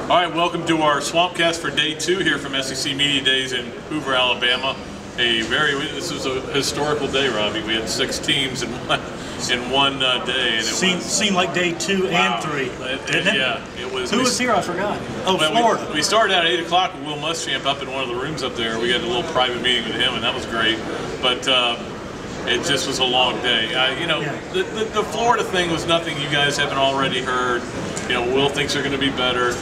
All right, welcome to our Swampcast for day 2 here from SEC Media Days in Hoover, Alabama. This was a historical day, Robbie. We had 6 teams in one day, and it seemed like day 2 and 3. Didn't it? Yeah, it was. Who was here? I forgot. Oh, well, Florida. We started out at 8 o'clock with Will Muschamp up in one of the rooms up there. We had a little private meeting with him, and that was great. But it just was a long day. The Florida thing was nothing you guys haven't already heard. Will thinks they're going to be better.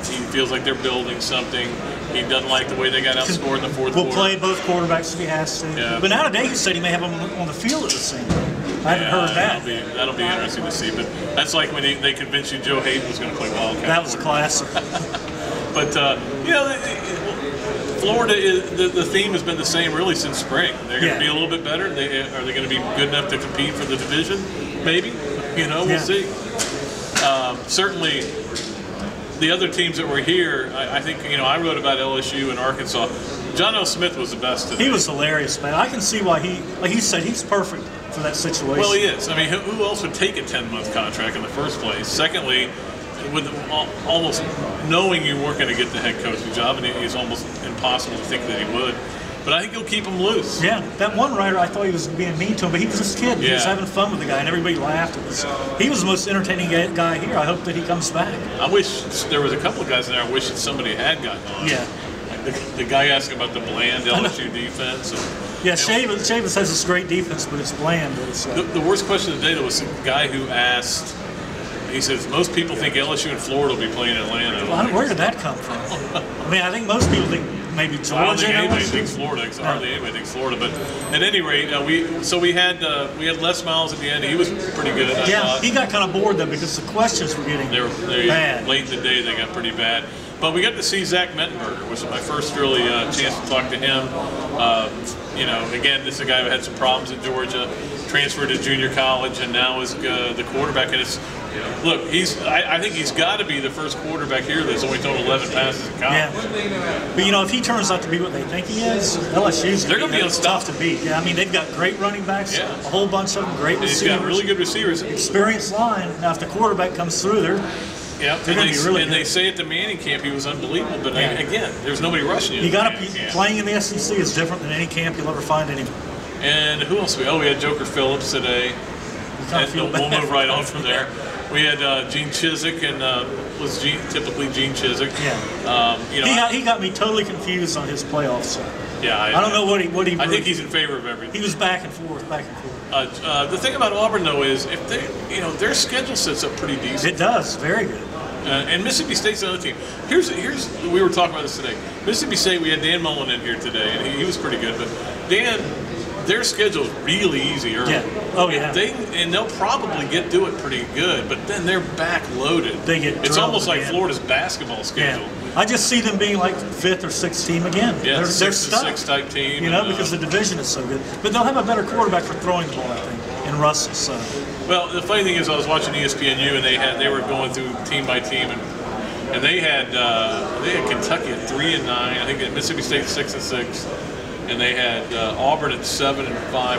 He feels like they're building something. He doesn't like the way they got outscored in the fourth quarter. We'll play both quarterbacks if he has to. Yeah. But now today he said he may have them on the field at the same time. I haven't heard that. That'll be interesting to see. But that's like when they convinced you Joe Hayden was going to play Wildcat. That was a classic. But, Florida, the theme has been the same really since spring. They're going to be a little bit better. Are they going to be good enough to compete for the division? Maybe. We'll see. Certainly, the other teams that were here, I think, I wrote about LSU and Arkansas. John L. Smith was the best today. He was hilarious, man. I can see why like he said, he's perfect for that situation. Well, he is. I mean, who else would take a 10-month contract in the first place? Secondly, with almost knowing you weren't going to get the head coaching job, and it's almost impossible to think that he would. But I think he'll keep him loose. Yeah, that one writer, I thought he was being mean to him, but he was just kidding. He was having fun with the guy, and everybody laughed. He was the most entertaining guy here. I hope that he comes back. I wish there was a couple of guys in there I wish that somebody had gotten on. Yeah. The guy asking about the bland LSU defense. Yeah, Chavis has this great defense, but it's bland. The worst question of the day was the guy who asked, he says, most people think LSU and Florida will be playing in Atlanta. Well, where did that come from? I mean, I think most people think maybe Georgia. I don't think anybody thinks Florida. Hardly anybody thinks Florida. But at any rate, we had Les Miles at the end. He was pretty good. I thought. He got kind of bored though because the questions were getting bad. Late in the day, they got pretty bad. But we got to see Zach Mettenberger, which was my first really chance to talk to him. Again, this is a guy who had some problems at Georgia, transferred to junior college, and now is the quarterback. And look, I think he's got to be the first quarterback here that's only thrown 11 passes in college. Yeah. But if he turns out to be what they think he is, LSU's going to be tough to beat. Yeah, I mean, they've got great running backs, a whole bunch of them, great receivers. He's got really good receivers. Experienced line. Now, if the quarterback comes through, they're going to be really good. They say at the Manning camp he was unbelievable, but again, there's nobody rushing you. You got to be playing in the SEC is different than any camp you'll ever find anywhere. And who else? We had Joker Phillips today. We'll move right on from there. We had Gene Chizik, and typically Gene Chizik. Yeah. He got me totally confused on his playoffs. Yeah. I don't know what he. I think he's in favor of everything. He was back and forth. The thing about Auburn though is if they, their schedule sets up pretty decent. It does, very good. And Mississippi State's another team. Here's we were talking about this today. Mississippi State, we had Dan Mullen in here today, and he was pretty good. But Dan, their schedule's really easy early. Yeah. Oh yeah. They'll probably get through it pretty good, but then they're back loaded. It's almost like Florida's basketball schedule. Yeah. I just see them being like 5th or 6th team again. Yeah, they're stuck. 6 type team. Because the division is so good. But they'll have a better quarterback for throwing the ball, I think, in Russell. So. Well, the funny thing is, I was watching ESPNU, and they were going through team by team, and they had Kentucky at 3-9. I think Mississippi State 6-6, and they had Auburn at 7-5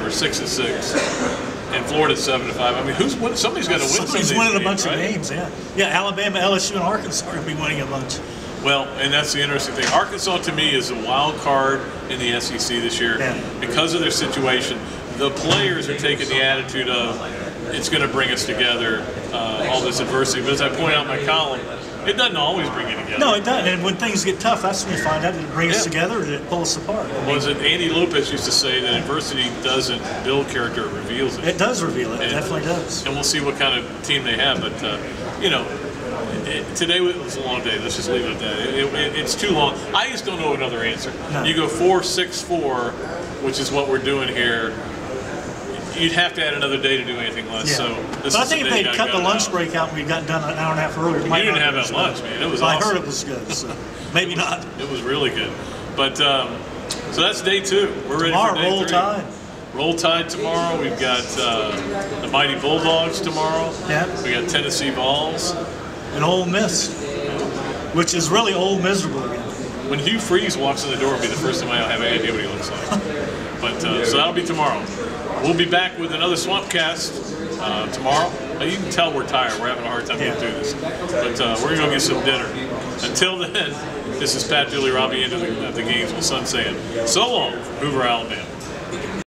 or 6-6. And Florida 7-5. I mean, somebody's got to win. Somebody's winning a bunch of games. Yeah. Alabama, LSU, and Arkansas are going to be winning a bunch. Well, and that's the interesting thing. Arkansas, to me, is a wild card in the SEC this year because of their situation. The players are taking the attitude of it's going to bring us together, all this adversity. But as I point out in my column, it doesn't always bring you together. No, it doesn't. And when things get tough, that's when you find out, did it bring us together or did it pull us apart? Was it Andy Lopez used to say that adversity doesn't build character, it reveals it. It does reveal it. It definitely does. And we'll see what kind of team they have. But, today was a long day. Let's just leave it at that. It's too long. I just don't know another answer. No. You go 4-6-4, which is what we're doing here. You'd have to add another day to do anything less. Yeah. So but I think if they'd cut the lunch break out and we'd gotten done an hour and a half earlier, you didn't have that lunch, man. It was awesome. I heard it was good, so maybe not. It was really good. But so that's day 2. We're ready for day 3. Roll Tide. Roll Tide tomorrow. We've got the Mighty Bulldogs tomorrow. Yeah. We got Tennessee Vols. And Ole Miss, which is really old miserable again. When Hugh Freeze walks in the door, it'll be the first time I'll have any idea what he looks like. But so that'll be tomorrow. We'll be back with another Swampcast tomorrow. You can tell we're tired. We're having a hard time getting through this. But we're going to go get some dinner. Until then, this is Pat Dooley, Robbie into the games with Sun saying, so long, Hoover, Alabama.